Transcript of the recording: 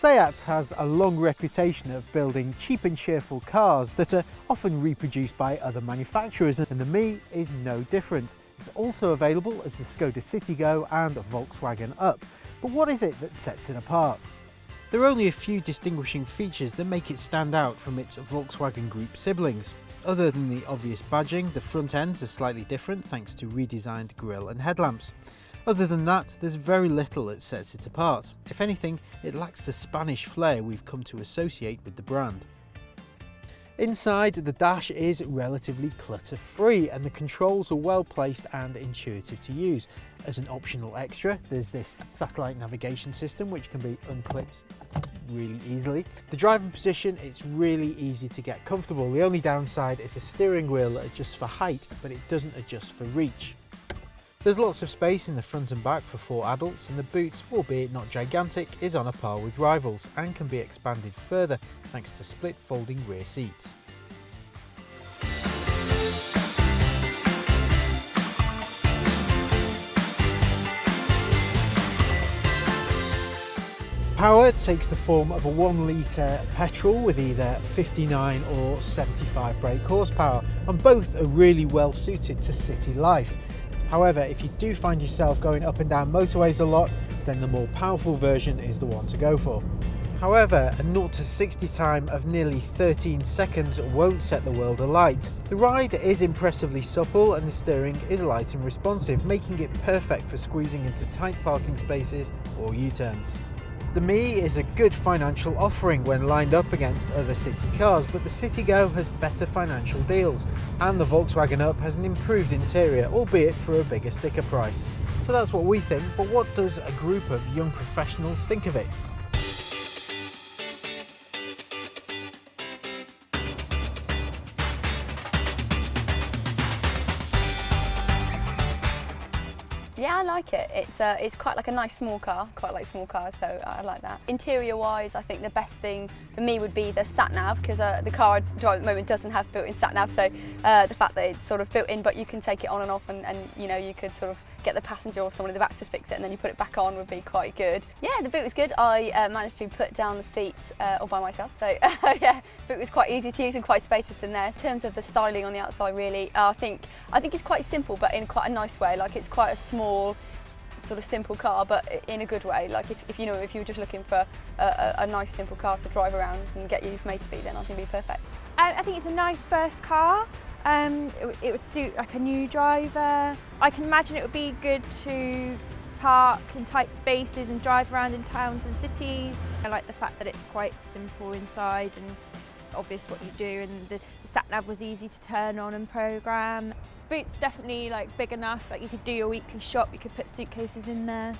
Seat has a long reputation of building cheap and cheerful cars that are often reproduced by other manufacturers, and the Mii is no different. It's also available as the Skoda Citigo and Volkswagen Up. But what is it that sets it apart? There are only a few distinguishing features that make it stand out from its Volkswagen Group siblings. Other than the obvious badging, the front ends are slightly different thanks to redesigned grille and headlamps. Other than that, there's very little that sets it apart. If anything, it lacks the Spanish flair we've come to associate with the brand. Inside, the dash is relatively clutter-free and the controls are well placed and intuitive to use. As an optional extra, there's this satellite navigation system which can be unclipped really easily. The driving position, it's really easy to get comfortable. The only downside is a steering wheel that adjusts for height, but it doesn't adjust for reach. There's lots of space in the front and back for 4 adults, and the boot, albeit not gigantic, is on a par with rivals and can be expanded further thanks to split folding rear seats. Power takes the form of a 1 litre petrol with either 59 or 75 brake horsepower, and both are really well suited to city life. However, if you do find yourself going up and down motorways a lot, then the more powerful version is the one to go for. However, a 0 to 60 time of nearly 13 seconds won't set the world alight. The ride is impressively supple and the steering is light and responsive, making it perfect for squeezing into tight parking spaces or U-turns. The Mii is a good financial offering when lined up against other city cars, but the Citigo has better financial deals, and the Volkswagen Up has an improved interior, albeit for a bigger sticker price. So that's what we think, but what does a group of young professionals think of it? Yeah, I like it. It's quite like a nice small car. Quite like small cars, so I like that. Interior-wise, I think the best thing for me would be the sat nav, because the car I drive at the moment doesn't have built-in sat nav. So the fact that it's sort of built in, but you can take it on and off, and you know, you could sort of get the passenger or someone in the back to fix it, and then you put it back on, would be quite good. Yeah, the boot was good. I managed to put down the seat all by myself, so yeah, the boot was quite easy to use and quite spacious in there. In terms of the styling on the outside, really, I think it's quite simple, but in quite a nice way. Like, it's quite a small, sort of simple car, but in a good way. Like, if you were just looking for a nice simple car to drive around and get you made to be, then I think it'd be perfect. I think it's a nice first car. It would suit like a new driver. I can imagine it would be good to park in tight spaces and drive around in towns and cities. I like the fact that it's quite simple inside and obvious what you do, and the sat nav was easy to turn on and program. Boot's definitely like big enough, like you could do your weekly shop, you could put suitcases in there.